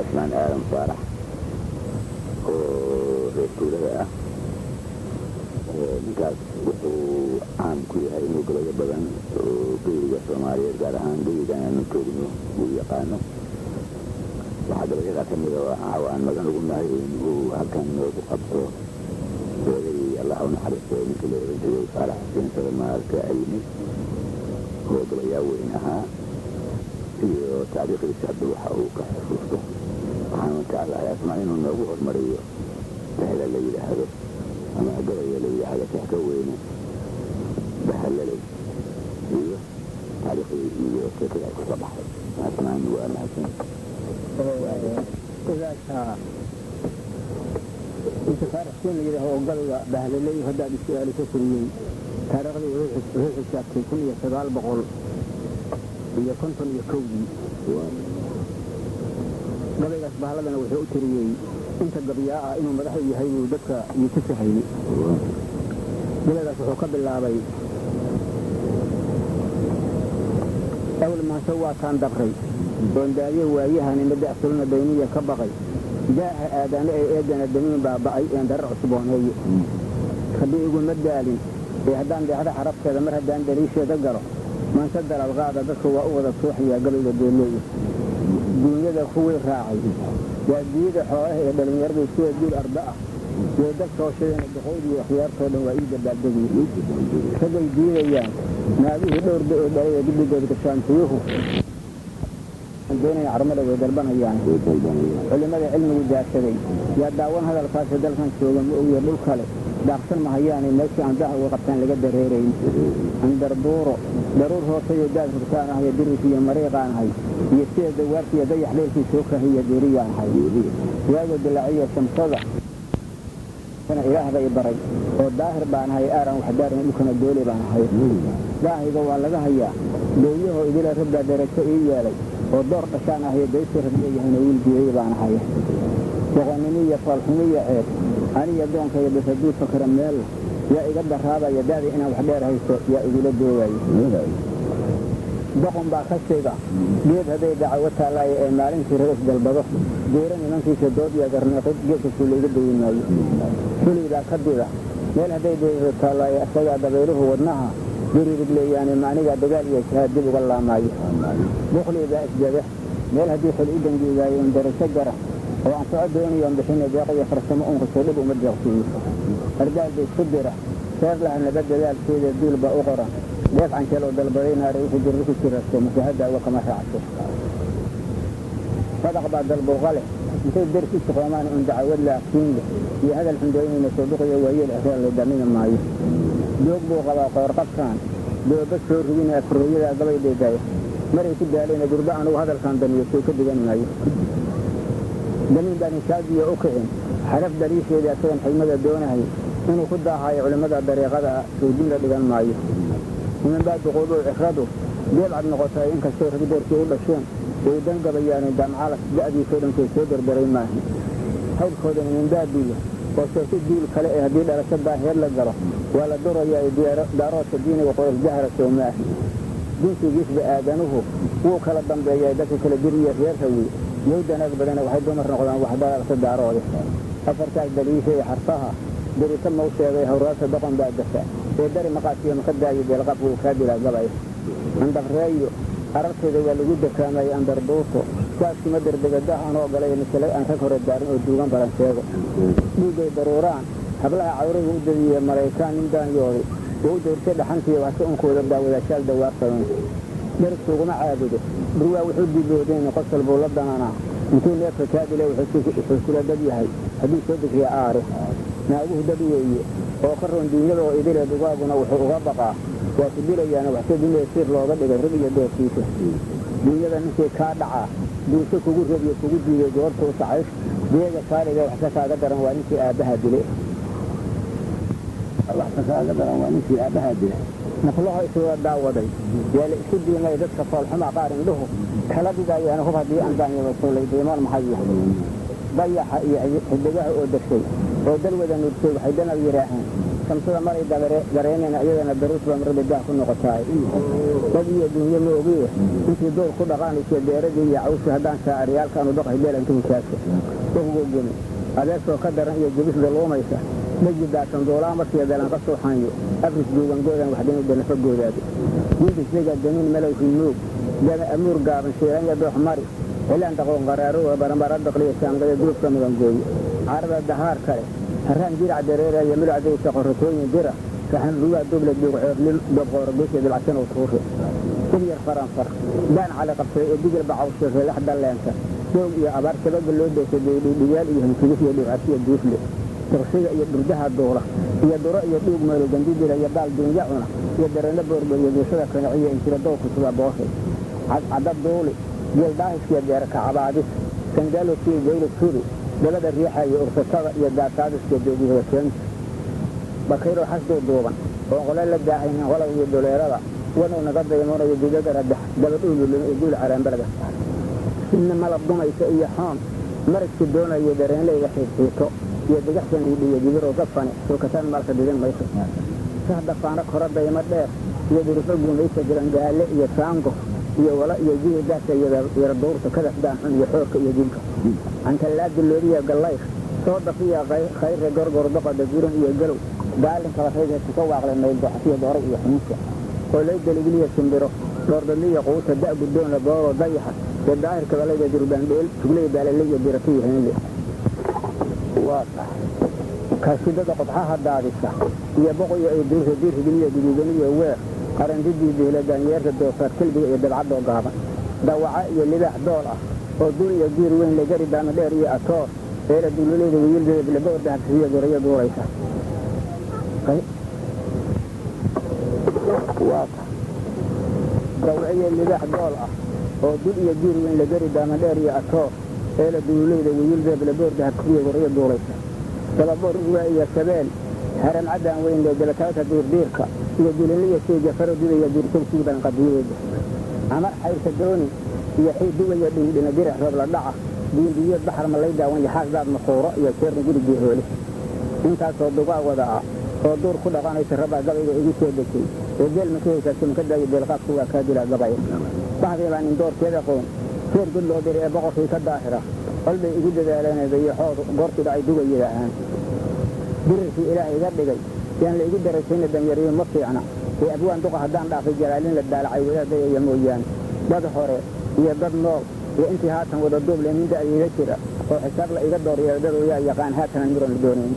اسمان آدم فارح ورسولة ninkaas wuxuu caan ku yahay inuu gabadho badan oo guriga Soomaaliyeed gaar ahaan gurigan aanu joogno uu yaqaano waxaa gabadhada ka mid ah aan magan ugu nahay inuu halkan noogu qabto hooyadii Allah u naxariisto ninkii la oran jiray Faarax Xuseen Salmaarka Ayni oo gabayaa weyn ahaa iyo taariikhdiisa hadda waxa uu ka xusuusto waxaan jeclahay asmaa inuu noogu hormariyo tahla la yidhaahdo أنا أقدر يلي على تحكوين بحللي إيوه تعرفي إيوه كيف يعيش صباح أسمان وأنا أسمان إذا كان أنت فارح كون إذا هو قال بحللي هذا السؤال كفري ترغلي روح الشاكين كل يشغال بقول إذا كنتم يكوي قال إذا بحللنا وحوتري انت قبياء انه مدحي يحيي ودك يتسحيني بلاد wuxuu ka bilaabay أول ما سوى كان دبري وندايه waayahan inda asalna bayniya ka baqay jaa aadan eedan damin baabay in dar cusbooneeyo hadii ugu madaalin ee hadaan dhacda xarafteeda mar hadaan daliisheeda garo man sadar alqaada dadku waa u wada sooxiya gabayga deeleeyo dunyada kuwii raacay وجيد حواه دلين يربي سوى جيل أربعة يدك توشين الدخول وخيار طولا وإيد البعدين كذا يجيد أيام نابيه دور دور يجيب لك الشام فيه الدنيا عرمله ويدربنا يعني علماء علم وجاشري يا داون هذا الفاسد الفن سوى ويرلو خالد داخل ما يعني ماشي عندها وقتان لقد دريرين عند الدور ضرور هو سيد داخل كان هي دري في مريض عن هاي يصير دوار في يدي حليل في سوكه هي ديرية عن هاي واجد العية شمسضة كان إله هذا يبري والظاهر بان هاي آران وحدار ممكن الدولي بان هاي ظاهر قوال لها هي دويه إذا ربدا درجة إيه لي والدور قشان هي ديسر ربدا هنا يلجي بان هاي وغنمية صالحمية عيد أنا يدون كي بسدود فكر ميل يا إقدر هذا يداري أنا وحدار هاي يا إقدر الدولي دقم باخشيدا جيد هذه دعوتها لا مالين في رئيس البلد ديرن من في شدود يا قرن قد جيت كل يقدر يناي كل إذا كذا مال هذه دعوتها لا أشياء دبيره ودناها ديري رجلي يعني معني قد قال يشهد بالله ما يفهم بخلي إذا أسجده مال هذه حل إذا جيدا يندر الشجرة وعن صعدون يوم بحين باقي يخرسم أنك سلب ومرجع فيه الرجال بيصدره صار له أن بدل ذلك في الدول بأخرى ليش عن كلو دلبرين هاريخ جريخ كرسته مشاهدة وكما شاعته صدق بعد البغلة مثل درس استقامان عند دعوة لأكسين في هذا الحمدين يسودق يوهي الأخير للدمين المعي بيقبوا غلاق ورقب كان بيبسوا الرجين أكروية قبل ديداية مري كده علينا جربان وهذا الكان دمي يسوي كده جنمي دمين داني شادي أوكعين حرف دريس إذا كان حيمة دونه إنه خدها هاي علماء الدريقة سوجين لديان معي ومن بعد قولوا إخراجه بيبعد نقطتين كالشيخ بدر كيوب الشام ويدن قبياني دام عالك جأدي سودن في سودر برين ماه هاي الخودن من بعد دولة وشيخ دول خلقها هديد على سباه هيرلا جرى ولا درى يا دارات الدين وقول الجهرة سوماه ديسي جيش بآدانه هو خلق دم بيا دك كل درية يرسوي يودن أقبلنا واحد دمر نقطان واحد على سباه راضي أفرتاك دليشة حرفها دري كم موسى بها الراس دقن بعد دفع ودري مقاسية مقدّة يلقف وكادر قبائل عند الرأي عرفت إذا الوجود كان عند الدوسو كاس مدر بجدها أنا وقلي مثل أن تكر الدار والدوغان برانسيغو بوجي ضروران قبلها عوري ودي مريكان يمدان يوري ودي ارتد حنتي واسئن كود الداوة شال دوار صدن درس سوغنا عابده بروا وحدي بودين قصة البولدان أنا يمكن لك كادلة وحسكولة دبيهاي هدي صدق يا عارف ناقوه دبيهي وقرن دينه وإذا دقاقنا وحقوق بقى وكبير يعني وحسد إنه يصير له بدك الربي يدور فيه دينه نسي كادعة دينه كوجود ربي كوجود دينه جورته وصعيش دينه كارجة وحسد قدر وانسي أبها دلي الله حسد قدر وانسي أبها دلي نقولها يسوى الدعوة دي يعني سدي ما يدك صالح ما قارن له كلا بداية يعني هو هذه أنزاني وصول الإيمان محيي ضيع الدجاج ودك شيء ودلوا ذا نرسل حيدنا ويراحين samsada maray dareemeen iyadana daruus baa marada daah ku noqotaay dad iyo dunyo ma ogiye intii door ku dhaqaanaysa beeradii iyo cawsi haddaan shaaciriyaalkaanu dhaqay beelanka hisaabka ugu gemi adeegsoo ka daran iyo jebisda luumaysa dhaji daashan duulaa markiiya dalan ka suuxanyo afris duugangoodan waxdinu danafa goodaado diintisyaga damiin malow hinnuug dama amuur gaaban shiiranya doox mari cilaan daqoon qaraarowa baranbara daqliya shaangada duubka mudangooye carada dahaar kale haraan jirac dareeraya milacdaysa qorratooyin dira saxan rugaa dubla duugcoorlil dobqoora geesha dilcsan oo tuure sibyar faranfar daan cali qabsaday ee digil bacawshe reelax dalleenka doog iyo abaar shabaga loo deesay dhiyaal iyo hamsigis iyo dhibcasiya duufle tursiga iyo dhurdaha duula iyo duro iyo dhuug meelo gandidila iyo daal duunya cuna iyo dareeno boorbooriyo duushada kaniciya injira dowku suga booshay cadcadda duuli geel daahiskiya deeraka cabaadis sangaalodkiiyo gayla suri dabada riixaya ursatada iyo daataadiska doogihada keenta bakayro xasduu duuban oo qole la daahaynin qolada iyo doleerada wanow naga daymonayo dudagana dabadhuululima iyo duul caraanbalaga sinna malab dumaysa iyo xoon maragsi doonayo dareenlayga xiidxiito iyo digaxsan dhiidhiyo dibiroo gafane suukataan maalka didin mayso sahdafaana kora daymo dheer iyo durufo guumaysa jirangaale iyo saango iyo wala iyo jihi daasa yara duurta kadas daanxun iyo xoorka iyo dilka cankalaadi loodiya gallayr soo dafiya khayrre gorgor doqoda guran iyo galow daalinka warayga kuka waaqlay mayldoxasiya dooray iyo xumuuska oo lay daligiliya simbiro dhoordadliya quuta da' guddoona booro dayaxa iyo daahirka balayga durbaandheel tugley baalale iyo biratiyo heenle waa kaasidada qodxaha daadisa iyo boqoyo ay duurka diirhigiliya guduudaniyo weer qarandidii dihla daanyeerka doofaar kelbiga iyo dabcadoo gaaban dawaca iyo libaax dool ah oo dul iyo giir weyn legari daama dheer iyo atoor eela duuloleyda wiyildeeda laboorda habsiiyo gorayo duulaysa dawaca iyo libaax dool ah oo dul iyo giir weyn legari daama dheer iyo atoor eela duuloleyda wiyildeeda laboorda habsiiyo gorayo duulaysa dababoor ugaa iyo shabeel haram caddaan weyn lee dabataagta diirdiirka iyo dililiya shayga faradudaya diirtagsuudan qadiyeeda amar xayrka dooni iyo xiidugaya dhingdhina dirac roob la dhaca diindiyood baxar malay daawan yaxaasdaad maquuro iyo jeerna gurigii hoole intaasoo dugaa wada ah oo duur ku dhaqanaysa rabbaa gabayga igu soo degtay ee geel maka haysaasi maka daayo deelqaadku waa kaa dilaa gabaya baxdii baan in doorkeeda qoon seer gud loo diray ee boqorkii ka daahira qol bay igu dadaaleenayda iyo xoodu goortii dhacay dugayada ahaan dirirkii ilaah iga dhigay yaan la igu darasayna danyariyo ma fiicna ee abwaan duqa haddaan dhaafay jalaalin la daalacay wadaadayaya mooyaane dad hore iyo dad nool iyo intii haatan wada duuble minda iga jira oo xisaab la iga dooriya dad yaa yaqaan haatanan muran la doonayn